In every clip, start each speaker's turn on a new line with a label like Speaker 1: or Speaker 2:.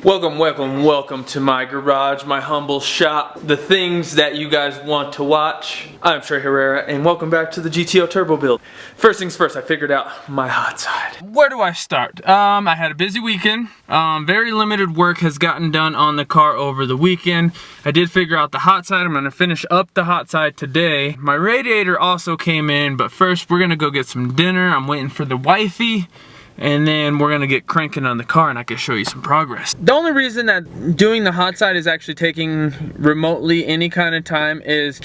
Speaker 1: Welcome to my garage, my humble shop, the things that you guys want to watch. I'm Trey Herrera, and welcome back to the GTO Turbo Build. First things first, I figured out my hot side. Where do I start? I had a busy weekend. Very limited work has gotten done on the car over the weekend. I did figure out the hot side. I'm gonna finish up the hot side today. My radiator also came in, but first we're gonna go get some dinner. I'm waiting for the wifey. And then we're gonna get cranking on the car and I can show you some progress. The only reason that doing the hot side is actually taking remotely any kind of time is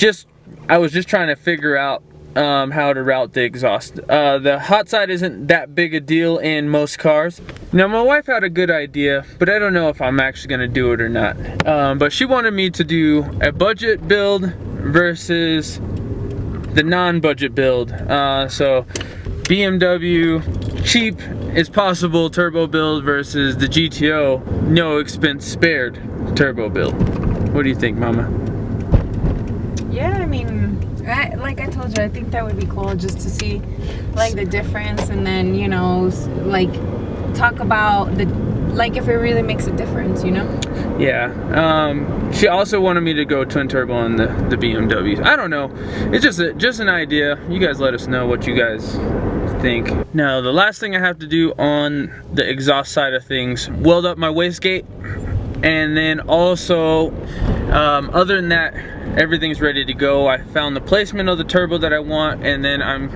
Speaker 1: I was just trying to figure out how to route the exhaust. The hot side isn't that big a deal in most cars. Now my wife had a good idea, but I don't know if I'm actually gonna do it or not. But she wanted me to do a budget build versus the non-budget build. So BMW cheap as possible turbo build versus the GTO no expense spared turbo build. What do you think, Mama?
Speaker 2: Yeah, I mean, like I told you, I think that would be cool just to see like the difference, and then like talk about if it really makes a difference,
Speaker 1: Yeah. She also wanted me to go twin turbo on the BMW. I don't know. It's just an idea. You guys let us know what you guys think. Now the last thing I have to do on the exhaust side of things, weld up my wastegate, and then also other than that, everything's ready to go. I found the placement of the turbo that I want, and then I'm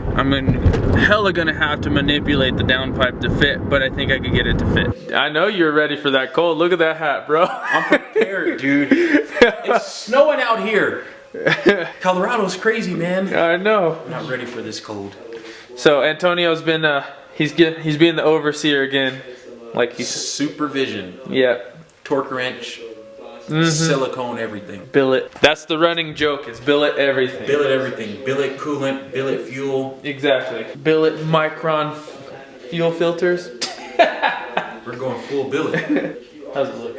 Speaker 1: hella gonna have to manipulate the downpipe to fit, but I think I could get it to fit. I know you're ready for that cold. Look at that hat, bro.
Speaker 3: I'm prepared, dude. It's snowing out here. Colorado's crazy, man.
Speaker 1: I know.
Speaker 3: I'm not ready for this cold.
Speaker 1: So Antonio's been he's being the overseer again, like he's
Speaker 3: supervision.
Speaker 1: Yeah.
Speaker 3: Torque wrench, silicone, everything.
Speaker 1: Billet. That's the running joke. Is billet everything.
Speaker 3: Billet everything. Billet coolant. Billet fuel.
Speaker 1: Exactly. Billet micron fuel filters.
Speaker 3: We're going full billet.
Speaker 1: How's it look?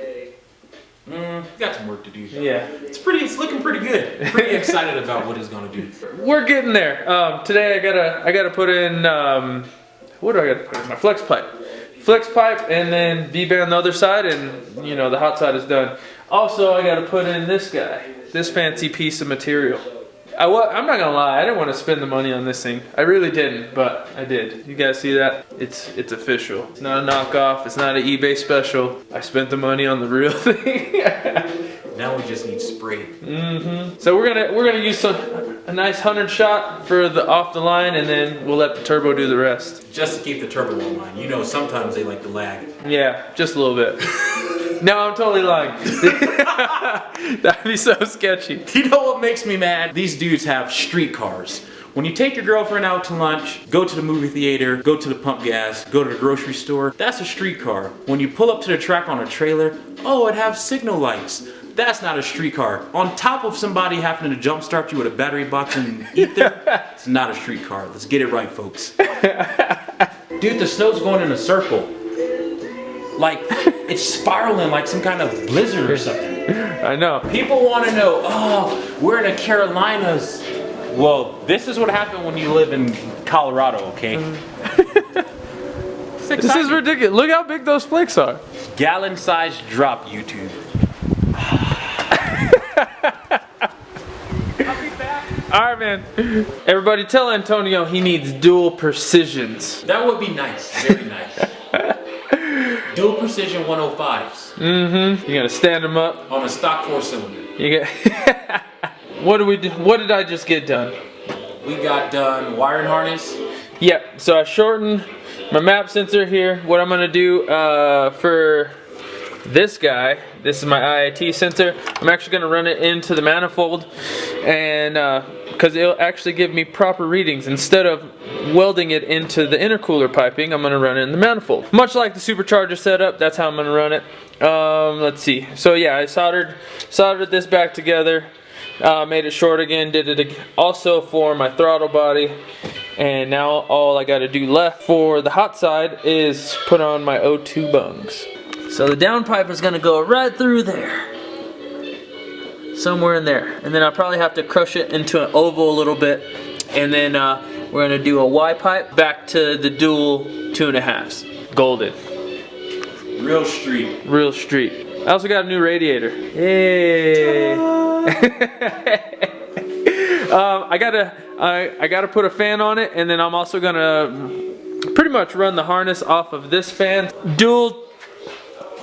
Speaker 3: Got some work to do.
Speaker 1: Yeah.
Speaker 3: It's looking pretty good. Pretty excited about what it's gonna do.
Speaker 1: We're getting there. Today I gotta put in what do I gotta put in? My flex pipe. Flex pipe, and then V-band the other side, and the hot side is done. Also I gotta put in this guy, this fancy piece of material. I'm not gonna lie, I didn't want to spend the money on this thing. I really didn't, but I did. You guys see that? It's official. It's not a knockoff. It's not an eBay special. I spent the money on the real thing.
Speaker 3: Now we just need spray.
Speaker 1: So we're gonna use a nice 100 shot for the off the line, and then we'll let the turbo do the rest.
Speaker 3: Just to keep the turbo online. Sometimes they like to lag.
Speaker 1: Yeah, just a little bit. No, I'm totally lying. That'd be so sketchy.
Speaker 3: You know what makes me mad? These dudes have street cars. When you take your girlfriend out to lunch, go to the movie theater, go to the pump gas, go to the grocery store, that's a street car. When you pull up to the track on a trailer, oh, it has signal lights. That's not a street car. On top of somebody having to jump start you with a battery box and eat there, it's not a street car. Let's get it right, folks. Dude, the snow's going in a circle. Like, it's spiraling like some kind of blizzard or something.
Speaker 1: I know.
Speaker 3: People want to know, oh, we're in the Carolinas. Well, this is what happened when you live in Colorado, okay?
Speaker 1: This is ridiculous. Look how big those flakes are.
Speaker 3: Gallon-sized drop, YouTube.
Speaker 1: I'll be back. All right, man. Everybody tell Antonio he needs dual precisions.
Speaker 3: That would be nice. Very nice. Dual precision 105s.
Speaker 1: You're gonna stand them up
Speaker 3: on a stock 4-cylinder.
Speaker 1: You get. What did I just get done?
Speaker 3: We got done wiring harness.
Speaker 1: Yep. So I shortened my map sensor here. What I'm gonna do for this guy, this is my IIT sensor. I'm actually gonna run it into the manifold, and because it'll actually give me proper readings instead of welding it into the intercooler piping. I'm gonna run it in the manifold, much like the supercharger setup. That's how I'm gonna run it. Let's see. So yeah, I soldered this back together, made it short again, did it also for my throttle body, and now all I got to do left for the hot side is put on my O2 bungs. So the downpipe is gonna go right through there, somewhere in there, and then I'll probably have to crush it into an oval a little bit, and then we're gonna do a Y pipe back to the dual 2.5s, golden.
Speaker 3: Real street.
Speaker 1: Real street. I also got a new radiator. Yay! I gotta put a fan on it, and then I'm also gonna pretty much run the harness off of this fan. Dual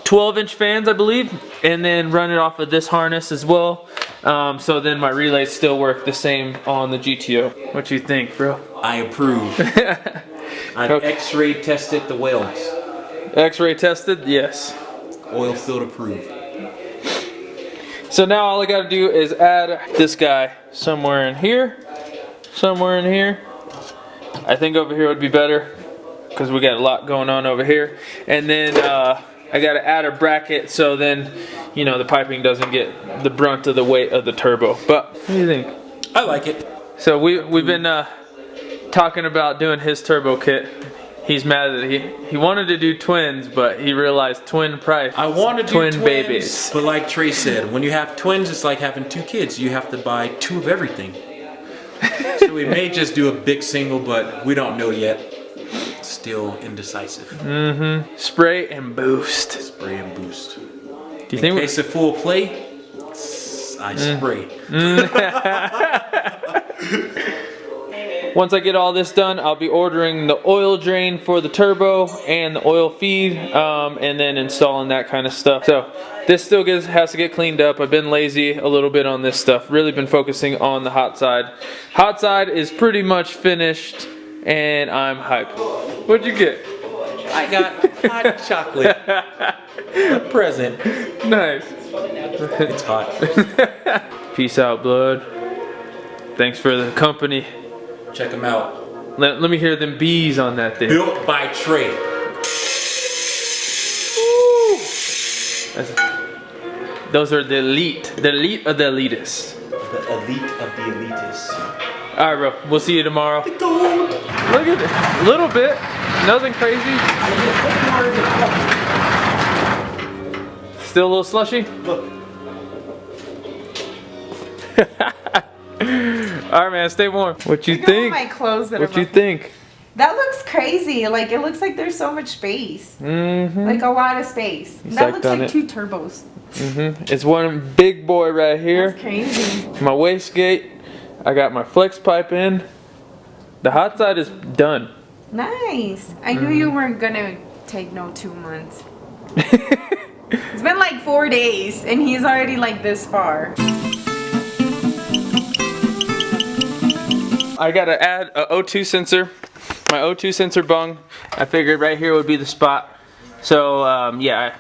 Speaker 1: 12-inch fans, I believe, and then run it off of this harness as well. So then my relays still work the same on the GTO. What you think, bro?
Speaker 3: I approve. I've X-ray tested the welds.
Speaker 1: X-ray tested? Yes.
Speaker 3: Oil field approved.
Speaker 1: So now all I gotta do is add this guy somewhere in here. Somewhere in here. I think over here would be better because we got a lot going on over here. And then I gotta add a bracket so then, you know, the piping doesn't get the brunt of the weight of the turbo. But what do you think?
Speaker 3: I like it.
Speaker 1: So we've been talking about doing his turbo kit. He's mad that he wanted to do twins, but he realized twin price.
Speaker 3: I want to do
Speaker 1: twin
Speaker 3: twins,
Speaker 1: babies.
Speaker 3: But like Trey said, when you have twins, it's like having 2 kids. You have to buy 2 of everything. So we may just do a big single, but we don't know yet. Still indecisive.
Speaker 1: Mm-hmm. Spray and boost.
Speaker 3: Spray and boost.
Speaker 1: Do you think?
Speaker 3: In case of full play, I spray.
Speaker 1: Once I get all this done, I'll be ordering the oil drain for the turbo and the oil feed, and then installing that kind of stuff. So this still has to get cleaned up. I've been lazy a little bit on this stuff. Really been focusing on the hot side. Hot side is pretty much finished, and I'm hyped. What'd you get?
Speaker 3: I got hot chocolate. A present.
Speaker 1: Nice.
Speaker 3: It's hot.
Speaker 1: Peace out, blood. Thanks for the company.
Speaker 3: Check them out.
Speaker 1: Let me hear them bees on that thing.
Speaker 3: Built by Trey.
Speaker 1: Those are the elite of the elitists.
Speaker 3: The elite of the elitists.
Speaker 1: All right, bro. We'll see you tomorrow.
Speaker 3: The gold.
Speaker 1: Look at it. A little bit. Nothing crazy. Still a little slushy?
Speaker 3: Look.
Speaker 1: All right, man. Stay warm. What you
Speaker 2: Look at
Speaker 1: think?
Speaker 2: all my clothes that
Speaker 1: What
Speaker 2: are
Speaker 1: you think?
Speaker 2: That looks crazy. Like, it looks like there's so much space.
Speaker 1: Mm-hmm.
Speaker 2: Like a lot of space.
Speaker 1: You
Speaker 2: That
Speaker 1: psyched
Speaker 2: looks
Speaker 1: on
Speaker 2: like
Speaker 1: it?
Speaker 2: 2 turbos.
Speaker 1: Mm-hmm. It's one big boy right here.
Speaker 2: That's crazy.
Speaker 1: My wastegate. I got my flex pipe in. The hot side is done.
Speaker 2: Nice. I knew you weren't gonna take no 2 months. It's been like 4 days and he's already like this far.
Speaker 1: I gotta add a O2 sensor. My O2 sensor bung. I figured right here would be the spot. So yeah,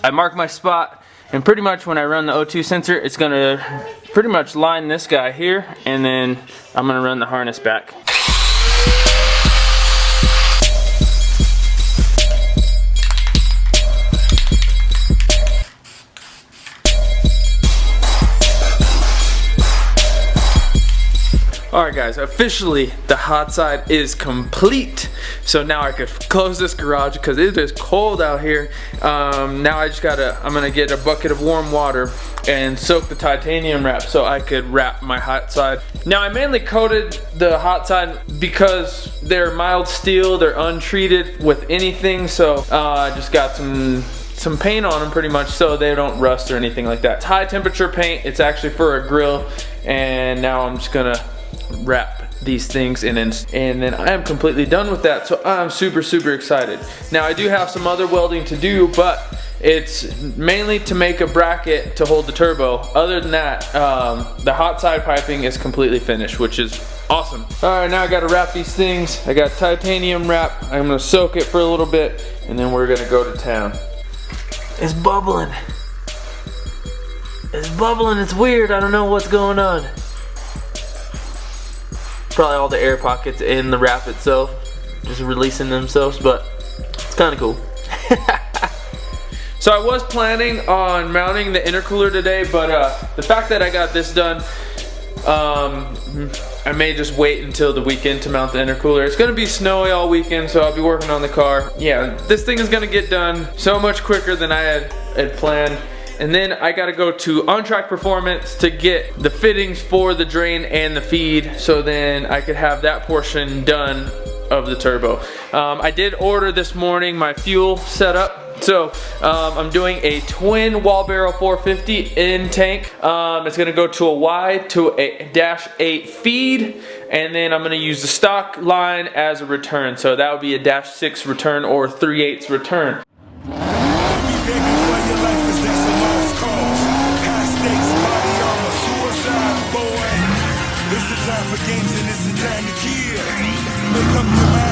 Speaker 1: I marked my spot, and pretty much when I run the O2 sensor, it's gonna pretty much line this guy here, and then I'm gonna run the harness back. Alright guys, officially the hot side is complete. So now I could close this garage because it is cold out here. Now I'm gonna get a bucket of warm water and soak the titanium wrap so I could wrap my hot side. Now I mainly coated the hot side because they're mild steel, they're untreated with anything, so I just got some paint on them pretty much so they don't rust or anything like that. It's high temperature paint, it's actually for a grill, and now I'm just gonna wrap these things and then I am completely done with that, so I'm super excited. Now I do have some other welding to do, but it's mainly to make a bracket to hold the turbo. Other than that, the hot side piping is completely finished, which is awesome. Alright, now I gotta wrap these things. I got titanium wrap. I'm gonna soak it for a little bit and then we're gonna go to town. It's bubbling. It's bubbling, it's weird, I don't know what's going on. Probably all the air pockets in the wrap itself just releasing themselves, but it's kind of cool. So I was planning on mounting the intercooler today, but the fact that I got this done, I may just wait until the weekend to mount the intercooler. It's gonna be snowy all weekend, so I'll be working on the car. Yeah, this thing is gonna get done so much quicker than I had planned. And then I gotta go to On Track Performance to get the fittings for the drain and the feed, so then I could have that portion done of the turbo. I did order this morning my fuel setup, So I'm doing a twin wall barrel 450 in tank. It's gonna go to a Y to a -8 feed, and then I'm gonna use the stock line as a return. So that would be a -6 return or 3/8 return.
Speaker 4: It's the time for games and it's the time to kill. Make up your mind.